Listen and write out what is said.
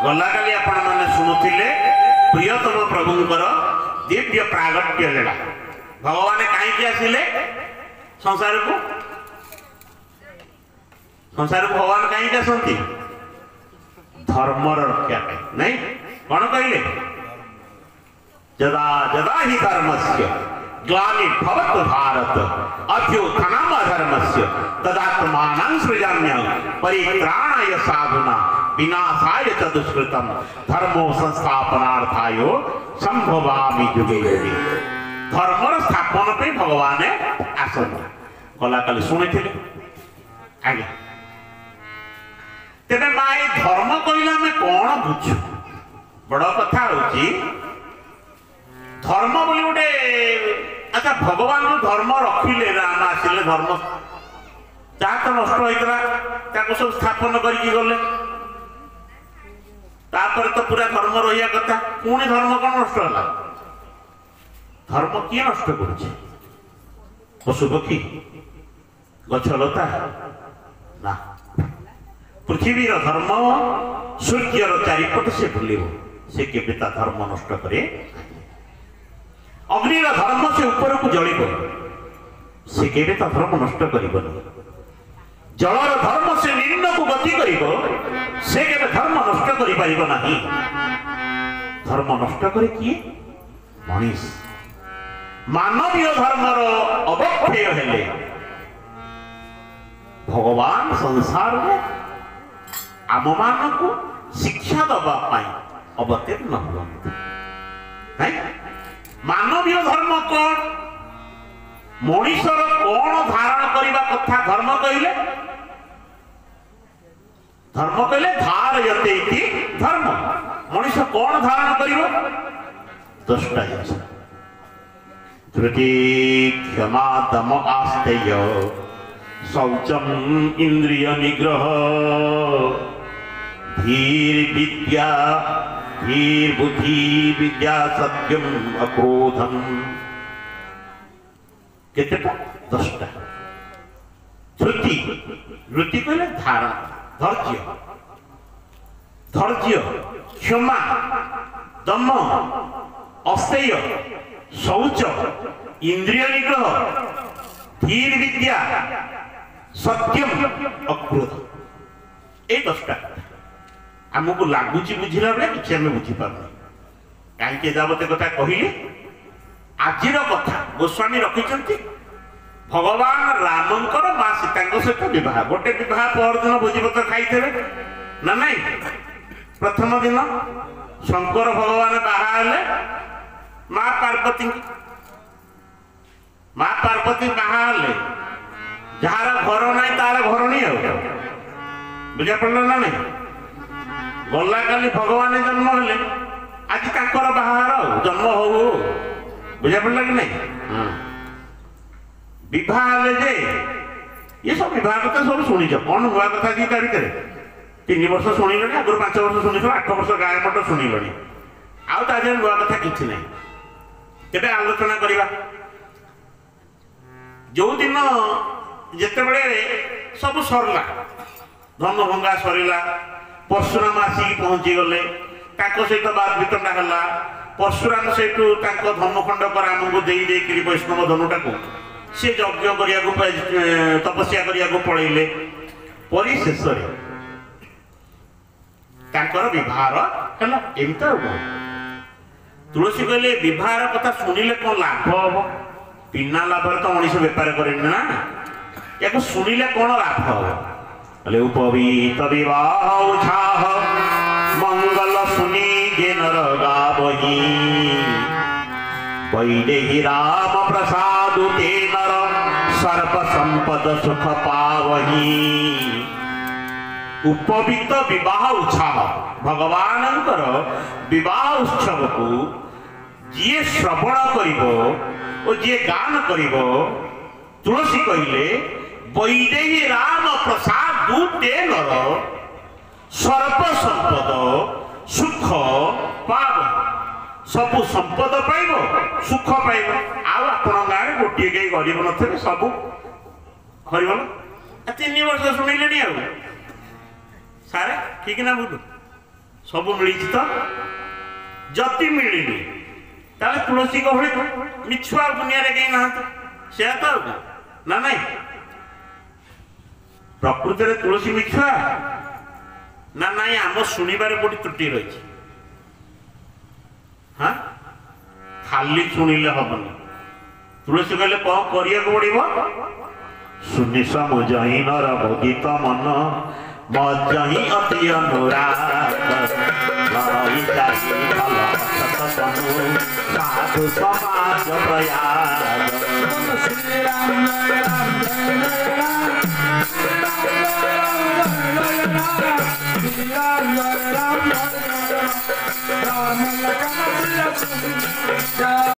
गला काली आपण माने शुणुथिले प्रियतम प्रभुंकर दिव्य प्रागट्य लीला। भगवान कहीं आसिले संसार को भगवान कहीं आसती धर्म रक्षा नहीं कौन कहले जदा जदा ही धर्मस्य ग्लानिर्भवतु भारत अभ्युत्थानम् अधर्मस्य तदात्मानं सृजाम्य परित्राणाय साधुना विनाशाय च दुष्कृतम् धर्मो संस्थापनार्थाय संभवामि युगे युगे। धर्मर स्थापन पे भगवान आसन गला काली शुणी आगे तेरे माए धर्म कहला में कौन बुझु बड़ कथा होची धर्म बोली गोटे अच्छा भगवान जो धर्म रखिले राम आसिले धर्म जहाँ तो नष्ट होता सब स्थापन करके गले तापर तो पूरा धर्म रहा कथा पुणी धर्म कौन नष्ट है धर्म किए नष्ट कर पशु पक्षी गछलता ना पृथ्वी धर्म सूर्यर चारिपट से बुल से केवे धर्म नष्ट करे अग्निर धर्म से ऊपर को जल से केवे धर्म नष्ट कर जलर धर्म से निम्न को गति कर से केवे धर्म नष्ट कर नहीं धर्म नष्ट करे किए मनीष मानवीय धर्मर अवक्षय हेले भगवान संसार में आम मान को शिक्षा दवाई अवतीर्ण हुए मानवीय धर्म कौन मनीषर कौन धारण करने कथा धर्म कहले धारयते धर्म मनीष कौन धारण कर दसटा जिन धृति क्षमा दम आस्तेय शौचम इंद्रिय निग्रह धीर विद्या धीर बुद्धि विद्या सत्यम अक्रोधम केतेटा 10टा धृति धृति कहले धारण धैर्य धैर्य क्षमा दम अस्तेय शौच इंद्रिय निग्रह धीर विद्या सत्यम अक्रोध ये 10टा आमको लगुच बुझिला बेले किसी आम बुझीपार कहीं जावते कथा कहले आज कथा गोस्वामी रखिंट भगवान रामंकर माँ सीता सहित बह गोटे बह परदिन भोजीपत्र खाई ना नहीं प्रथम दिन शंकर भगवान बाहा माँ पार्वती बाहा जार घर ना तार घर नहीं बुझा पड़ा ना नहीं गला काली भगवान जन्म हेले आज ताकर बाहार जन्म हो बुझा पड़ा कि नहीं विवाह जे ये सब विवाह कथा सब शुणी कौन नुआ कथा कि भितर 3 वर्ष शुणिल आगुरी 5 वर्ष शुणी 8 वर्ष गाय मट शुणिल आज नुआ कथा कि ना केबे आलोचना करवा जो दिन जिते सब सरला धन भंगा सरला परशुराम आसिक पहुंची गले सहित बात वितंडा है परशुराम सहित धनुखंड राम को दे वैष्णव धनुटा को सी यज्ञ करने तपस्या करने पड़े परिशेष विवाह एमती तुलसी कहले विवाह कथा शुणिले कौन लाभ हम बिना लाभ तो मनीष बेपार करे ना या शुणिले कौन लाभ हम उपवीत विवाह मंगल सुनी जे नर गावही वैदेही राम प्रसाद ते नर सर्प संपद सुख पावही उपवीत विवाह उत्साह भगवानंकर विवाह उत्सव को जी श्रवण कर जी गान कर तुलसी कहले वैदेही राम प्रसाद ते नर सर्प संपद सुख पाव सबु संपद पाइब सुख पाइब आपण गाँव गोटे कई गरीब नथे सब हरिबल 3 वर्ष शुणिले सारे ठीक ना बोलू सब मिली तो जति मिलनी ताले तुलसी को भली मिछुआ दुनिया रे कहीं ना से तो ना नहीं प्रकृति रे तुलसी मिछुआ ना नहीं आम शुणिबार कोटी त्रुटि रही हाँ खाली शुणिले हबनी तुलसी कहले कौन करिया को पड़िबो सुनि समुझहि नर भोगित मन मजहि अति अनुराग लई जाहि फल सतनु साधु समाज प्रयाग श्री राम राम जय राम राम राम राम राम